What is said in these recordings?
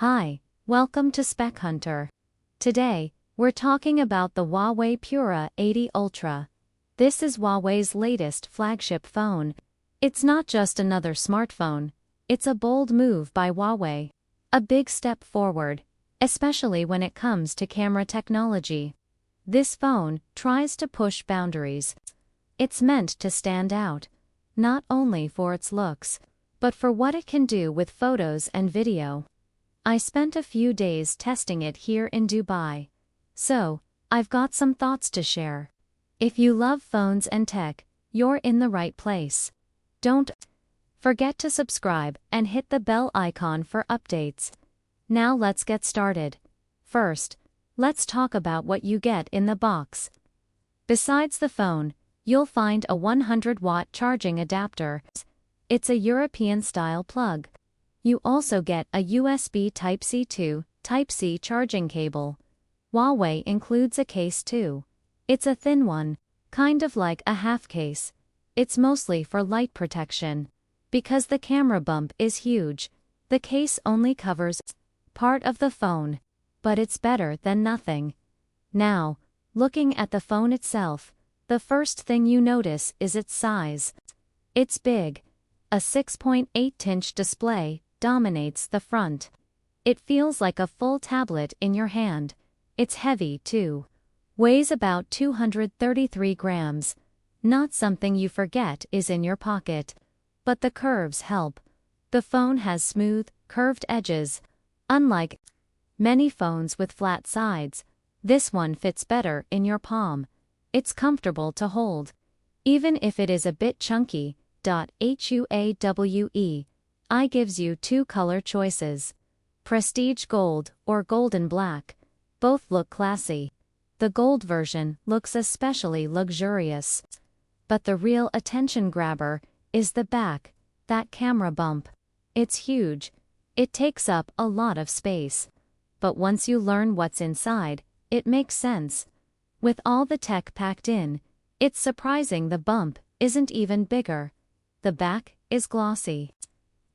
Hi, welcome to Spec Hunter. Today, we're talking about the Huawei Pura 80 Ultra. This is Huawei's latest flagship phone. It's not just another smartphone, it's a bold move by Huawei. A big step forward, especially when it comes to camera technology. This phone tries to push boundaries. It's meant to stand out, not only for its looks, but for what it can do with photos and video. I spent a few days testing it here in Dubai. So, I've got some thoughts to share. If you love phones and tech, you're in the right place. Don't forget to subscribe and hit the bell icon for updates. Now let's get started. First, let's talk about what you get in the box. Besides the phone, you'll find a 100-watt charging adapter. It's a European-style plug. You also get a USB Type-C to Type-C charging cable. Huawei includes a case too. It's a thin one, kind of like a half case. It's mostly for light protection. Because the camera bump is huge, the case only covers part of the phone, but it's better than nothing. Now, looking at the phone itself, the first thing you notice is its size. It's big. A 6.8-inch display dominates the front. It feels like a full tablet in your hand. It's heavy too. Weighs about 233 grams. Not something you forget is in your pocket. But the curves help. The phone has smooth, curved edges. Unlike many phones with flat sides, this one fits better in your palm. It's comfortable to hold. Even if it is a bit chunky. Huawei gives you two color choices. Prestige Gold or Golden Black. Both look classy. The gold version looks especially luxurious. But the real attention grabber is the back, that camera bump. It's huge. It takes up a lot of space. But once you learn what's inside, it makes sense. With all the tech packed in, it's surprising the bump isn't even bigger. The back is glossy.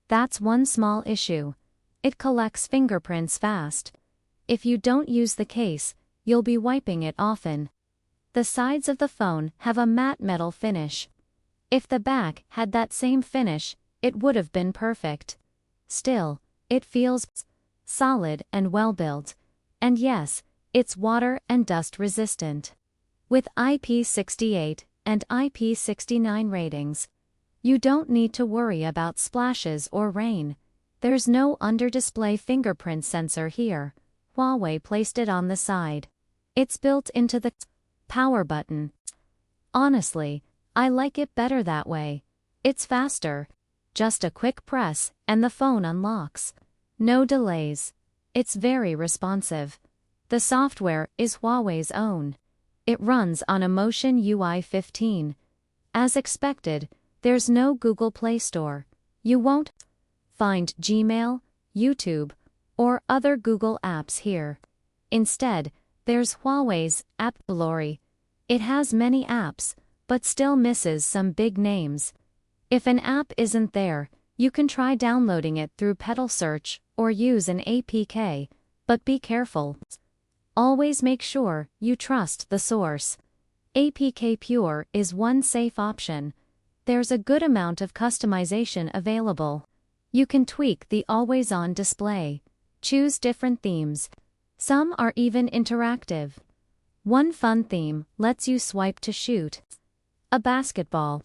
That's one small issue. It collects fingerprints fast. If you don't use the case, you'll be wiping it often. The sides of the phone have a matte metal finish. If the back had that same finish, it would have been perfect. Still, it feels solid and well-built. And yes, it's water and dust resistant. With IP68 and IP69 ratings, you don't need to worry about splashes or rain. There's no under-display fingerprint sensor here. Huawei placed it on the side. It's built into the power button. Honestly, I like it better that way. It's faster. Just a quick press and the phone unlocks. No delays. It's very responsive. The software is Huawei's own. It runs on Emotion UI 15. As expected, there's no Google Play Store. You won't find Gmail, YouTube, or other Google apps here. Instead, there's Huawei's App Gallery. It has many apps, but still misses some big names. If an app isn't there, you can try downloading it through Pedal Search or use an APK, but be careful. Always make sure you trust the source. APK Pure is one safe option. There's a good amount of customization available. You can tweak the always-on display. Choose different themes. Some are even interactive. One fun theme lets you swipe to shoot a basketball.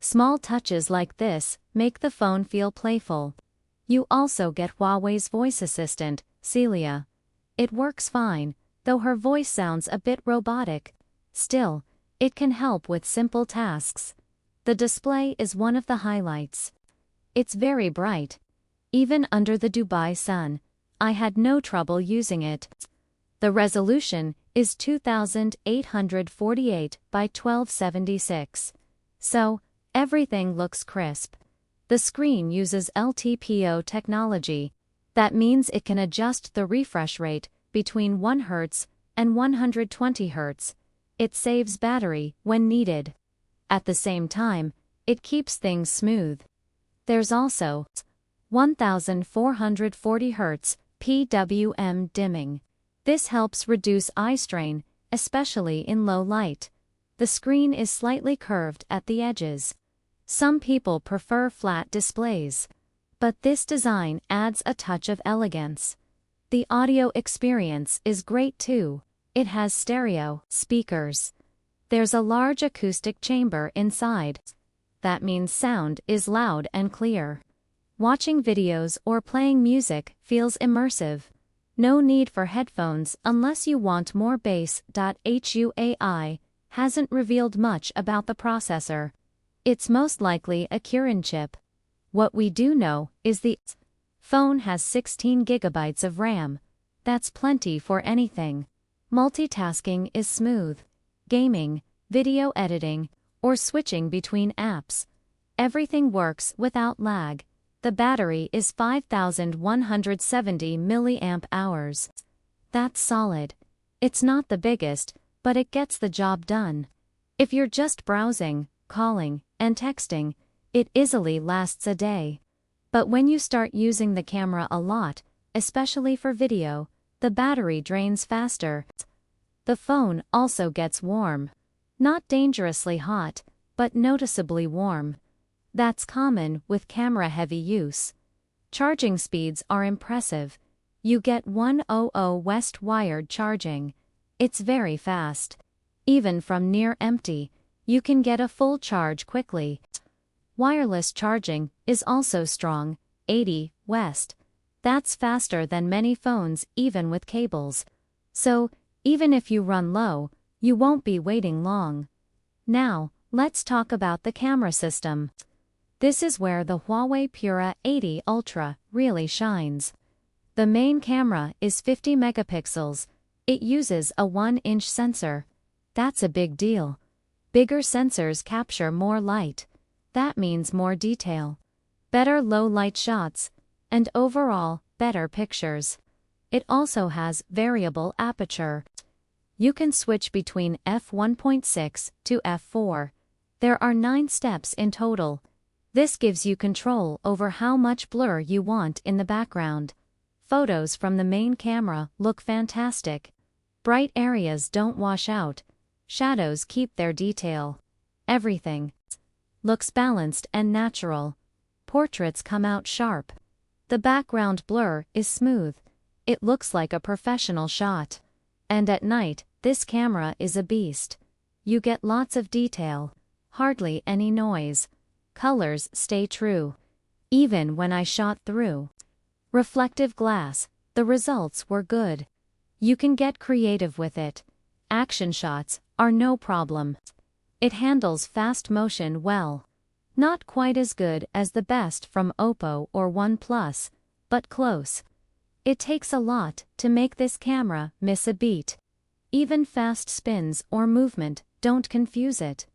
Small touches like this make the phone feel playful. You also get Huawei's voice assistant, Celia. It works fine, though her voice sounds a bit robotic. Still, it can help with simple tasks. The display is one of the highlights. It's very bright. Even under the Dubai sun, I had no trouble using it. The resolution is 2848 by 1276. So, everything looks crisp. The screen uses LTPO technology. That means it can adjust the refresh rate between 1 Hz and 120 Hz. It saves battery when needed. At the same time, it keeps things smooth. There's also 1440 Hz PWM dimming. This helps reduce eye strain, especially in low light. The screen is slightly curved at the edges. Some people prefer flat displays, but this design adds a touch of elegance. The audio experience is great too. It has stereo speakers. There's a large acoustic chamber inside. That means sound is loud and clear. Watching videos or playing music feels immersive. No need for headphones unless you want more bass. Huawei hasn't revealed much about the processor. It's most likely a Kirin chip. What we do know is the phone has 16 GB of RAM. That's plenty for anything. Multitasking is smooth. Gaming, video editing, or switching between apps. Everything works without lag. The battery is 5170 mAh. That's solid. It's not the biggest, but it gets the job done. If you're just browsing, calling, and texting, it easily lasts a day. But when you start using the camera a lot, especially for video, the battery drains faster. The phone also gets warm. Not dangerously hot, but noticeably warm. That's common with camera-heavy use. Charging speeds are impressive. You get 100 West wired charging. It's very fast. Even from near empty, you can get a full charge quickly. Wireless charging is also strong, 80 West. That's faster than many phones even with cables. So, even if you run low, you won't be waiting long. Now, let's talk about the camera system. This is where the Huawei Pura 80 Ultra really shines. The main camera is 50 megapixels. It uses a 1-inch sensor. That's a big deal. Bigger sensors capture more light. That means more detail, better low-light shots, and overall, better pictures. It also has variable aperture. You can switch between f1.6 to f4. There are 9 steps in total. This gives you control over how much blur you want in the background. Photos from the main camera look fantastic. Bright areas don't wash out. Shadows keep their detail. Everything looks balanced and natural. Portraits come out sharp. The background blur is smooth. It looks like a professional shot. And at night, this camera is a beast. You get lots of detail. Hardly any noise. Colors stay true. Even when I shot through reflective glass, the results were good. You can get creative with it. Action shots are no problem. It handles fast motion well. Not quite as good as the best from Oppo or OnePlus, but close. It takes a lot to make this camera miss a beat. Even fast spins or movement don't confuse it.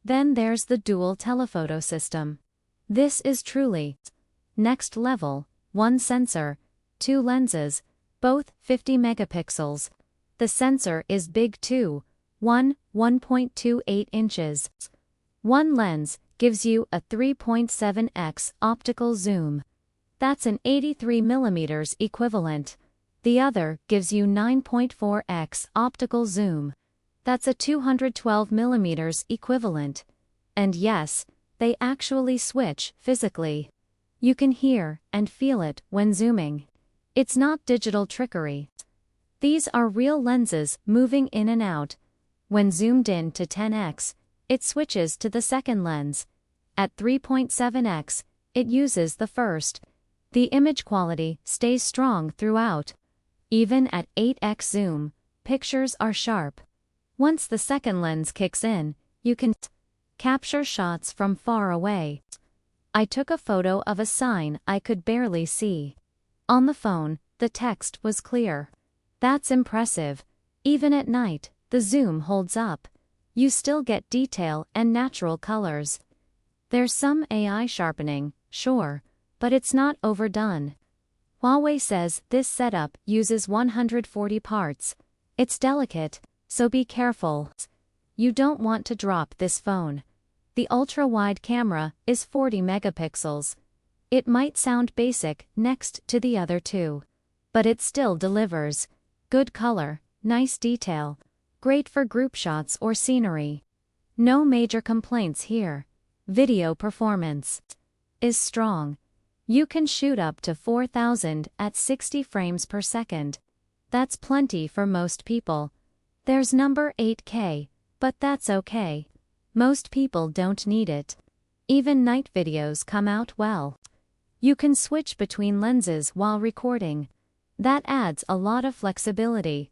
Then there's the dual telephoto system. This is truly next level. 1 sensor, 2 lenses, both 50 megapixels. The sensor is big too, 1.28 inches. One lens gives you a 3.7x optical zoom. That's an 83 mm equivalent. The other gives you 9.4x optical zoom. That's a 212 mm equivalent. And yes, they actually switch physically. You can hear and feel it when zooming. It's not digital trickery. These are real lenses moving in and out. When zoomed in to 10x, it switches to the second lens. At 3.7x, it uses the first. The image quality stays strong throughout. Even at 8x zoom, pictures are sharp. Once the second lens kicks in, you can capture shots from far away. I took a photo of a sign I could barely see. On the phone, the text was clear. That's impressive. Even at night, the zoom holds up. You still get detail and natural colors. There's some AI sharpening, sure, but it's not overdone. Huawei says this setup uses 140 parts. It's delicate, so be careful. You don't want to drop this phone. The ultra-wide camera is 40 megapixels. It might sound basic next to the other two, but it still delivers. Good color, nice detail, great for group shots or scenery. No major complaints here. Video performance is strong. You can shoot up to 4000 at 60 frames per second. That's plenty for most people. There's number 8K, but that's okay. Most people don't need it. Even night videos come out well. You can switch between lenses while recording. That adds a lot of flexibility.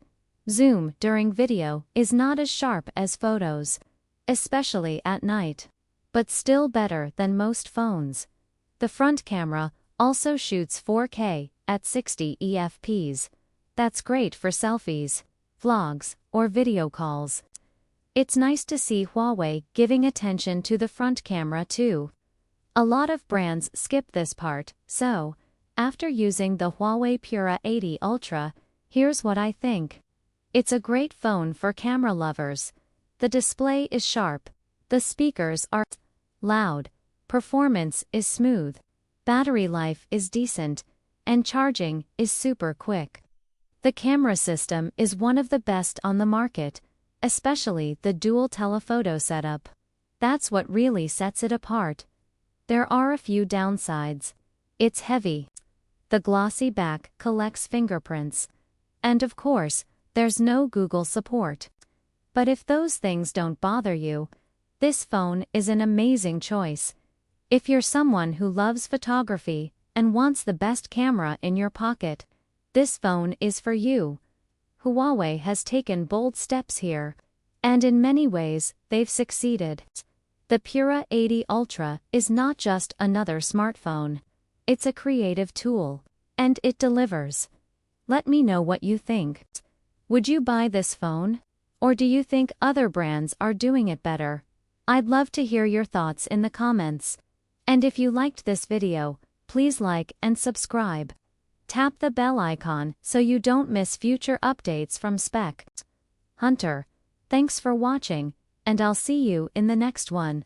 Zoom during video is not as sharp as photos, especially at night, but still better than most phones. The front camera also shoots 4K at 60 EFPs. That's great for selfies, vlogs, or video calls. It's nice to see Huawei giving attention to the front camera too. A lot of brands skip this part, so, after using the Huawei Pura 80 Ultra, here's what I think. It's a great phone for camera lovers. The display is sharp, the speakers are loud, performance is smooth, battery life is decent, and charging is super quick. The camera system is one of the best on the market, especially the dual telephoto setup. That's what really sets it apart. There are a few downsides. It's heavy. The glossy back collects fingerprints. And of course, there's no Google support. But if those things don't bother you, this phone is an amazing choice. If you're someone who loves photography and wants the best camera in your pocket, this phone is for you. Huawei has taken bold steps here, and in many ways, they've succeeded. The Pura 80 Ultra is not just another smartphone. It's a creative tool, and it delivers. Let me know what you think. Would you buy this phone? Or do you think other brands are doing it better? I'd love to hear your thoughts in the comments. And if you liked this video, please like and subscribe. Tap the bell icon so you don't miss future updates from Spec Hunter. Thanks for watching, and I'll see you in the next one.